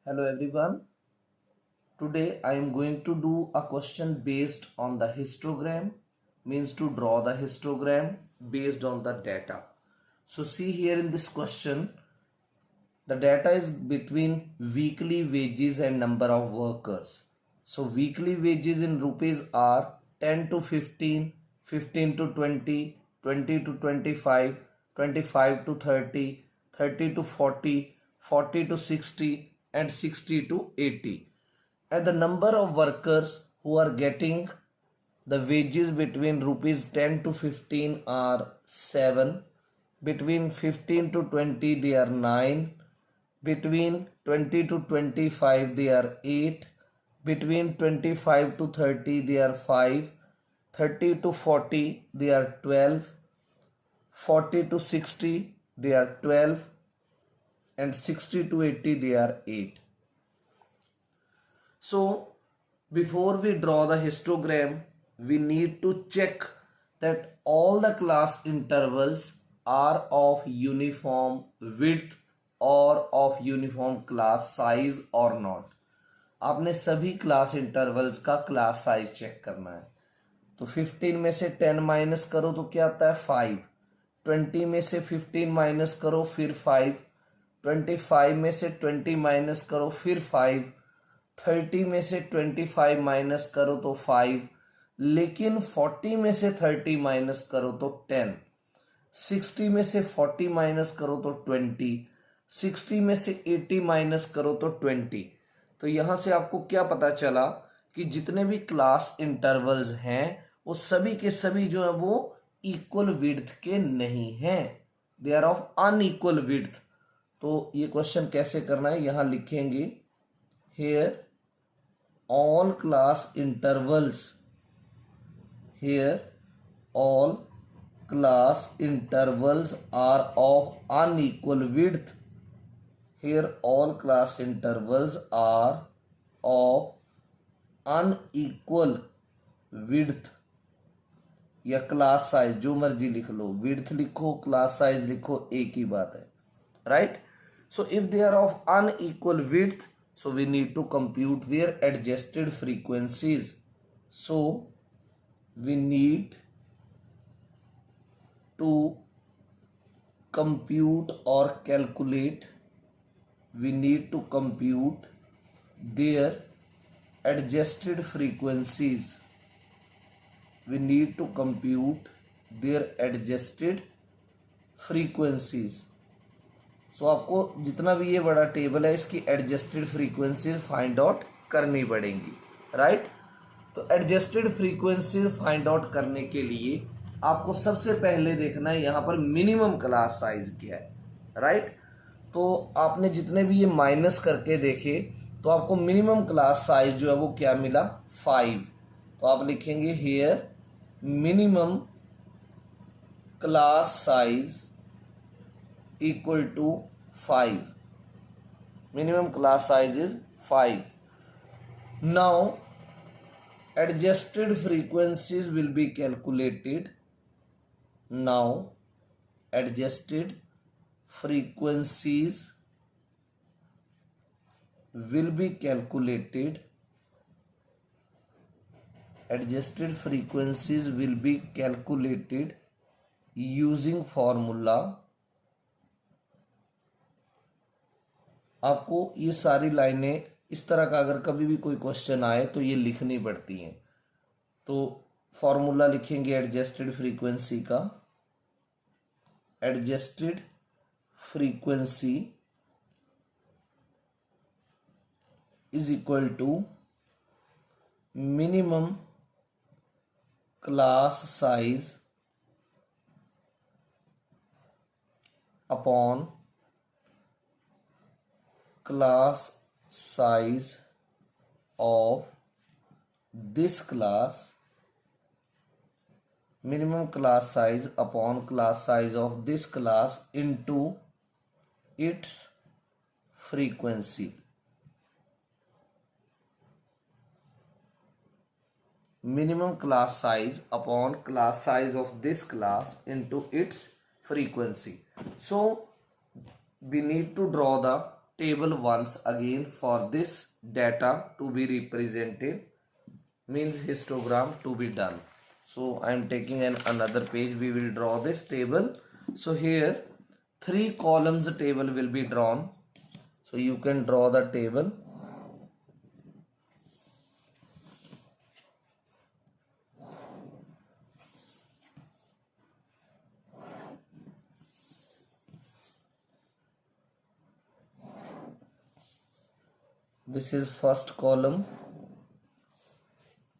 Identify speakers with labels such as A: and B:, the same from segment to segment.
A: Hello everyone. Today I am going to do a question based on the histogram, means to draw the histogram based on the data. So see here in this question, the data is between weekly wages and number of workers. So weekly wages in rupees are 10 to 15, 15 to 20, 20 to 25, 25 to 30, 30 to 40, 40 to 60 and 60 to 80. And the number of workers who are getting the wages between rupees 10 to 15 are 7, between 15 to 20 they are 9, between 20 to 25 they are 8, between 25 to 30 they are 5, 30 to 40 they are 12, 40 to 60 they are 12 and 60 to 80 they are 8. So before we draw the histogram, we need to check that all the class intervals are of uniform width or of uniform class size or not. आपने सभी class intervals का class size check करना है. तो 15 में से 10 minus करो तो क्या आता है 5, 20 में से 15 माइनस करो फिर 5, 25 में से 20 माइनस करो फिर 5, 30 में से 25 माइनस करो तो 5, लेकिन 40 में से 30 माइनस करो तो 10, 60 में से 40 माइनस करो तो 20, 60 में से 80 माइनस करो तो 20. तो यहां से आपको क्या पता चला कि जितने भी क्लास इंटरवल्स हैं वो सभी के सभी जो है वो इक्वल विड्थ के नहीं हैं, they are of unequal width. तो ये क्वेश्चन कैसे करना है, यहां लिखेंगे here all class intervals, here all class intervals are of unequal width, here all class intervals are of unequal width या क्लास साइज जो मर्जी लिख लो, विड्थ लिखो क्लास साइज लिखो एक ही बात है, right. So if they are of unequal width, so we need to compute their adjusted frequencies. So we need to compute or calculate, we need to compute their adjusted frequencies, we need to compute their adjusted frequencies. सो आपको जितना भी ये बड़ा table है इसकी adjusted frequencies find out करनी पड़ेंगी, right. तो एडजस्टेड फ्रीक्वेंसीज फाइंड आउट करने के लिए आपको सबसे पहले देखना है यहाँ पर मिनिमम क्लास साइज क्या है, राइट. तो आपने जितने भी ये माइनस करके देखे तो आपको मिनिमम क्लास साइज जो है वो क्या मिला 5. तो आप लिखेंगे here minimum class size equal to 5. Minimum class size is 5. Now adjusted frequencies will be calculated. Now adjusted frequencies will be calculated. Adjusted frequencies will be calculated using formula. आपको ये सारी लाइनें इस तरह का अगर कभी भी कोई क्वेश्चन आए तो ये लिखनी पड़ती हैं. तो फॉर्मूला लिखेंगे एडजस्टेड फ्रीक्वेंसी का, adjusted frequency is equal to minimum class size upon class size of this class, minimum class size upon class size of this class into its frequency. Minimum class size upon class size of this class into its frequency. So we need to draw the table once again for this data to be represented, means histogram to be done. So I am taking another page. We will draw this table. So here 3 columns table will be drawn. So you can draw the table. This is first column,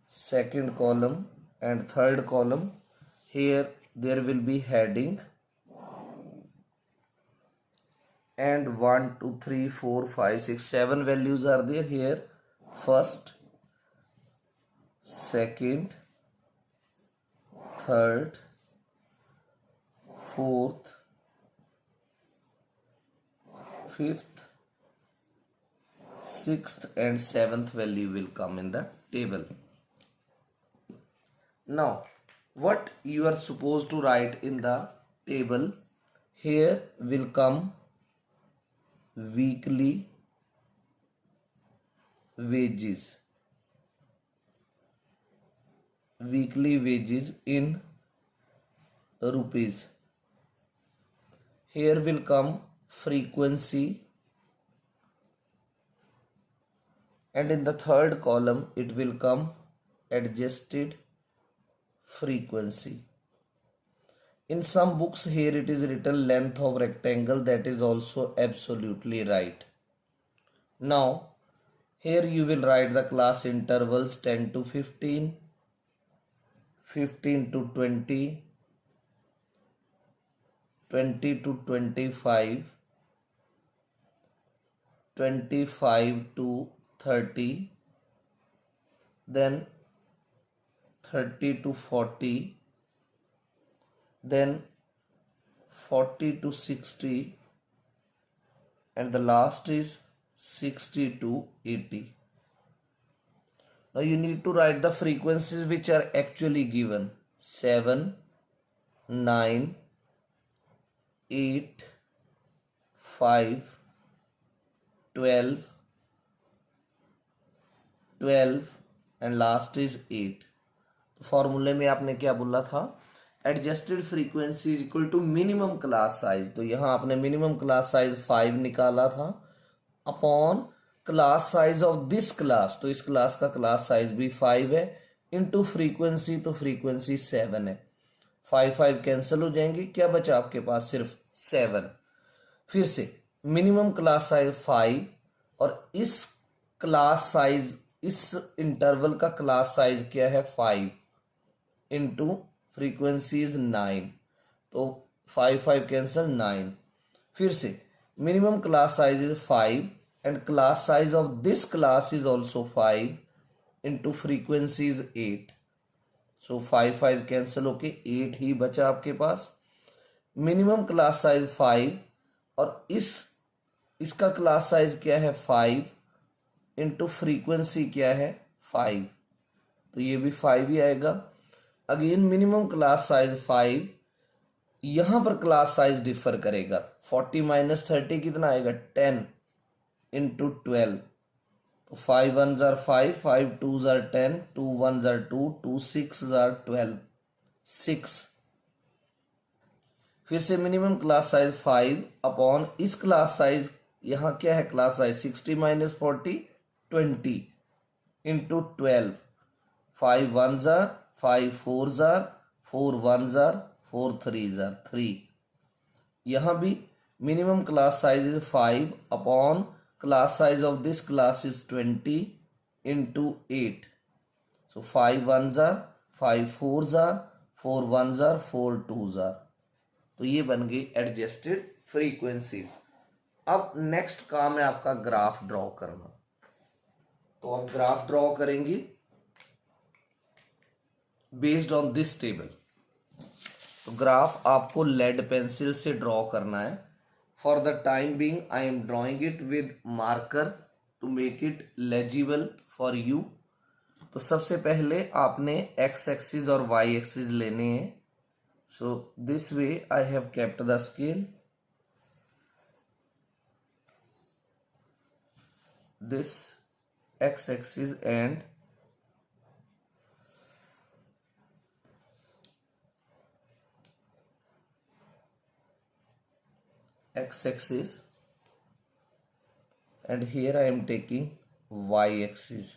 A: second column and third column. Here there will be heading and 1 2 3 4 5 6 7 values are there here. First, second, third, fourth, fifth, sixth and seventh value will come in the table. Now what you are supposed to write in the table, here will come weekly wages, weekly wages in rupees. Here will come frequency, and in the third column it will come adjusted frequency. In some books here it is written length of rectangle, that is also absolutely right. Now here you will write the class intervals 10 to 15, 15 to 20, 20 to 25, 25 to 30, then 30 to 40, then 40 to 60, and the last is 60 to 80. Now you need to write the frequencies which are actually given: 7, 9, 8, 5, 12, 12 and last is 8. तो फॉर्मूले में आपने क्या बोला था, adjusted frequency is equal to minimum class size. तो यहाँ आपने मिनिमम क्लास साइज 5 निकाला था upon class size of this class. तो इस क्लास का क्लास साइज भी 5 है, इनटू फ्रीक्वेंसी, तो फ्रीक्वेंसी 7 है. 5 5 कैंसिल हो जाएंगे, क्या बचा आपके पास, सिर्फ 7. फिर से मिनिमम क्लास साइज 5 और इस क्लास साइज, इस इंटरवल का क्लास साइज क्या है, 5 इंटू फ्रीक्वेंसी इज 9. तो 5 5 कैंसिल, 9. फिर से minimum class size is 5 and class size of this class is also 5 into frequency is 8. So 5 5 cancel होके 8 ही बचा आपके पास. मिनिमम क्लास साइज 5 और इसका क्लास साइज क्या है, 5 इंटू फ्रीक्वेंसी क्या है, 5. तो ये भी 5 ही आएगा. अगेन मिनिमम क्लास साइज 5, यहां पर क्लास साइज डिफर करेगा. 40 माइनस 30 कितना आएगा, 10 इंटू 12. तो 5 1s are 5, 5 2s are 10, 2 1s are 2, 2 6s are 12, 6. फिर से मिनिमम क्लास साइज 5 अपॉन इस क्लास साइज, यहां क्या है class size, 60 minus 40, 20 into 12. 5 1s are 5 4s are 4 1s are 4 3s are 3. यहां भी minimum class size is 5 upon class size of this class is 20 into 8. So 5 1s are 5 4s are 4 1s are 4 2s are. तो ये बन गई adjusted frequencies. अब next काम है आपका ग्राफ ड्रॉ करना. तो अब ग्राफ ड्रॉ करेंगे बेस्ड ऑन दिस टेबल. तो ग्राफ आपको लेड पेंसिल से ड्रॉ करना है. For the time being I am drawing it with marker to make it legible for you. तो सबसे पहले आपने एक्स एक्सिस और वाई एक्सिस लेने हैं. So this way I have kept the scale. this x axis and x axis, and here I am taking y axis.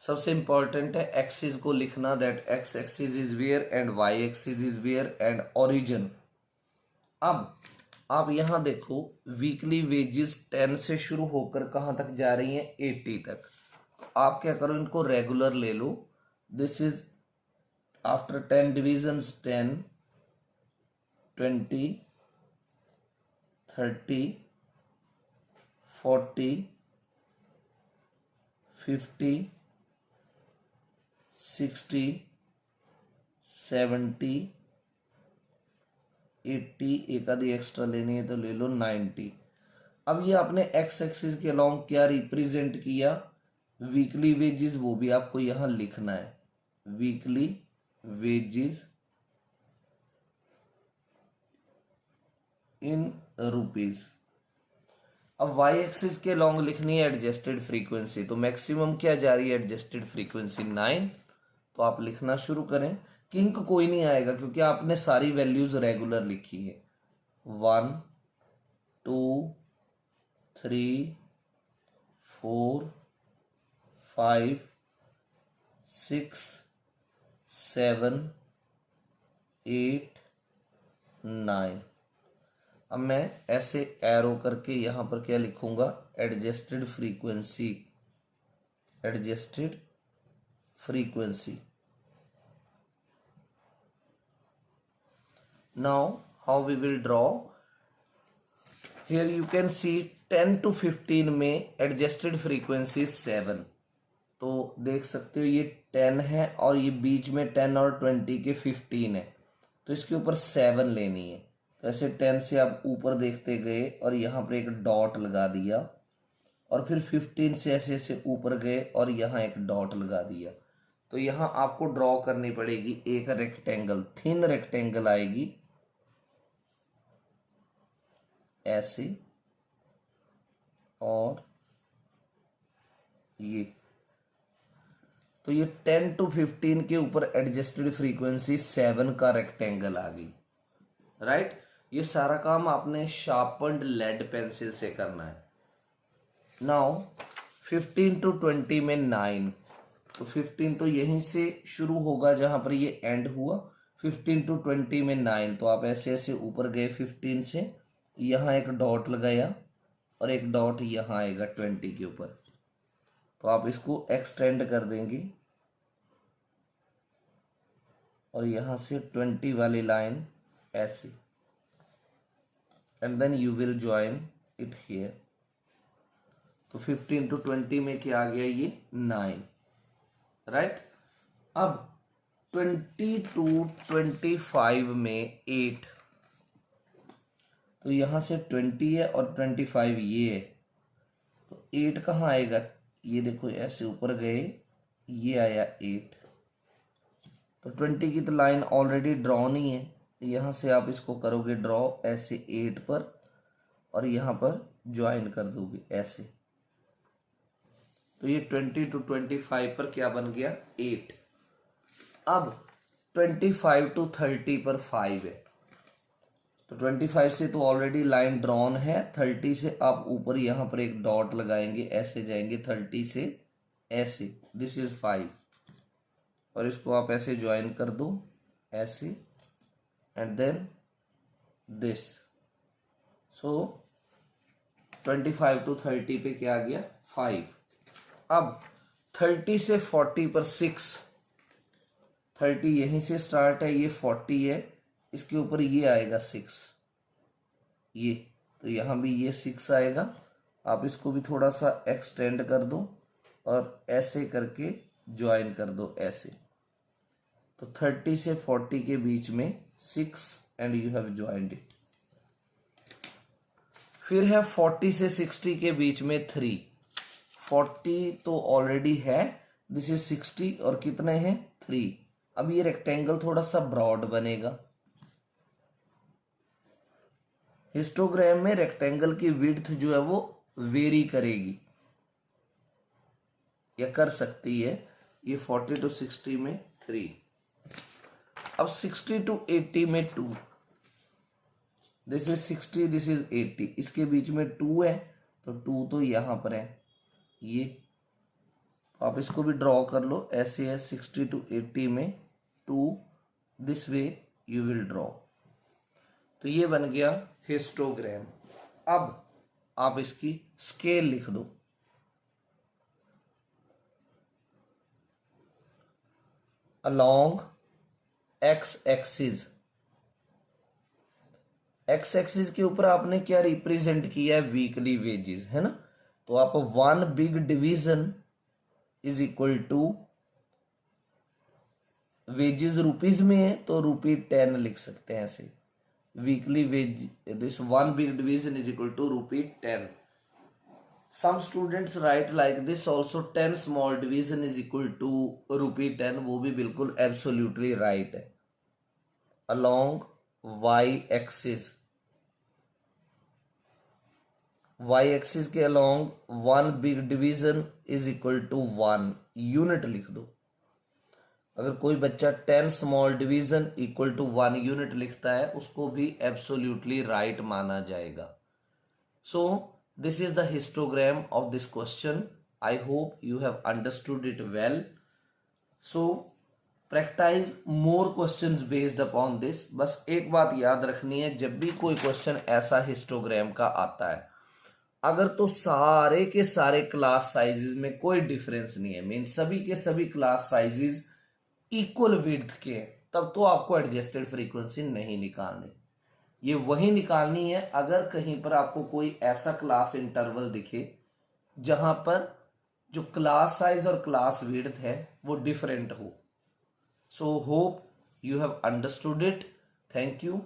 A: सबसे important है axis को लिखना, that X axis is where and Y axis is where and origin. अब आप यहां देखो, weekly wages 10 से शुरू होकर कहां तक जा रही हैं, 80 तक। आप क्या करो, इनको रेगुलर ले लो। दिस इज आफ्टर 10 डिविजन्स, 10, 20, 30, 40, 50, 60, 70, 80, एक आधी एक्स्ट्रा लेनी है तो ले लो, 90। अब ये आपने एक्स एक्सिस के अलॉन्ग क्या रिप्रेजेंट किया, वीकली वेजेस, वो भी आपको यहां लिखना है, वीकली वेजेस इन रुपीज। अब वाई एक्सिस के लॉन्ग लिखनी है एडजस्टेड फ्रीक्वेंसी, तो मैक्सिमम क्या जा रही है, एडजस्टेड फ्रीक्वेंसी 9। तो आप लिखना शुरू करें। किंक कोई नहीं आएगा क्योंकि आपने सारी वैल्यूज रेगुलर लिखी है, 1, 2, 3, 4, 5, 6, 7, 8, 9। अब मैं ऐसे एरो करके यहां पर क्या लिखूंगा, adjusted frequency, adjusted frequency. Now how we will draw, here you can see 10 to 15 में एडजस्टेड फ्रीक्वेंसी 7। तो देख सकते हो ये 10 है और ये बीच में 10 और 20 के 15 है, तो इसके ऊपर 7 लेनी है। तो ऐसे 10 से आप ऊपर देखते गए और यहाँ पर एक डॉट लगा दिया, और फिर 15 से ऐसे ऐसे ऊपर गए और यहाँ एक डॉट लगा दिया। तो यहाँ आपको ड्रॉ करनी पड़ेगी एक रेक्टेंगल, थिन रेक्टेंगल आएगी ऐसे, और ये, तो ये 10 to 15 के ऊपर एडजस्टेड फ्रीक्वेंसी 7 का रेक्टेंगल आ गई, राइट। ये सारा काम आपने शार्पन्ड लेड पेंसिल से करना है। नाउ 15 to 20 में 9, तो 15 तो यहीं से शुरू होगा जहां पर ये एंड हुआ, 15 to 20 में 9। तो आप ऐसे ऐसे ऊपर गए 15 से, यहाँ एक डॉट लगाया और एक डॉट यहाँ आएगा 20 के ऊपर, तो आप इसको एक्सटेंड कर देंगे और यहां से 20 वाली लाइन ऐसे, and then you will join it here. तो 15 to 20 में क्या आ गया, ये 9, राइट। अब 20 to 25 में 8, तो यहां से 20 है और 25 ये है, तो 8 कहाँ आएगा, ये देखो ऐसे ऊपर गए, ये आया 8। तो 20 की तो लाइन ऑलरेडी ड्रॉ नहीं है, यहाँ से आप इसको करोगे ड्रॉ ऐसे 8 पर, और यहाँ पर ज्वाइन कर दोगे ऐसे। तो ये 20 to 25 पर क्या बन गया, 8। अब 25 to 30 पर 5 है, तो 25 से तो ऑलरेडी लाइन ड्रॉन है, 30 से आप ऊपर यहाँ पर एक डॉट लगाएंगे, ऐसे जाएंगे 30 से ऐसे, दिस इज 5, और इसको आप ऐसे ज्वाइन कर दो ऐसे, and then this. So 25 to 30 पे क्या आ गया, 5। अब 30 से 40 पर 6, 30 यहीं से स्टार्ट है, ये 40 है, इसके ऊपर ये आएगा 6, ये, तो यहाँ भी ये 6 आएगा। आप इसको भी थोड़ा सा एक्सटेंड कर दो और ऐसे करके ज्वाइन कर दो ऐसे। तो 30 से 40 के बीच में 6 and you have joined it. फिर है 40 से 60 के बीच में 3, 40 तो ऑलरेडी है, दिस इज 60 और कितने हैं 3। अब ये रेक्टेंगल थोड़ा सा ब्रॉड बनेगा। हिस्टोग्राम में रेक्टेंगल की विड्थ जो है वो वेरी करेगी, या कर सकती है। ये 40 to 60 में 3। अब 60 to 80 में 2, दिस इज 60, दिस इज 80, इसके बीच में 2 है तो 2 तो यहां पर है, ये आप इसको भी ड्रॉ कर लो ऐसे है। 60 to 80 में 2, this way you will draw. तो ये बन गया हिस्टोग्राम। अब आप इसकी स्केल लिख दो। Along x axis, x axis के ऊपर आपने क्या रिप्रेजेंट किया है, वीकली वेजेस, है ना। तो आप 1 big division is equal to, wages rupees में है तो ₹10 लिख सकते हैं ऐसे। Weekly wage, this 1 big division is equal to ₹10। Some students write like this also, 10 small division is equal to ₹10, वो भी बिल्कुल absolutely right है। Along y axis, y axis के along 1 big division is equal to 1 unit लिख दो। अगर कोई बच्चा 10 small division equal to 1 unit लिखता है उसको भी एब्सोल्युटली राइट माना जाएगा। सो this is the histogram of this question. I hope you have understood it well. So practice more questions based upon this. बस एक बात याद रखनी है, जब भी कोई क्वेश्चन ऐसा हिस्टोग्राम का आता है, अगर तो सारे के सारे क्लास साइजेस में कोई डिफरेंस नहीं है, मीन सभी के सभी क्लास साइजेस इक्वल विड्थ के, तब तो आपको एडजस्टेड फ्रीक्वेंसी नहीं निकालनी। ये वही निकालनी है अगर कहीं पर आपको कोई ऐसा क्लास इंटरवल दिखे जहां पर जो क्लास साइज और क्लास विड्थ है वो डिफरेंट हो। So hope you have understood it. Thank you.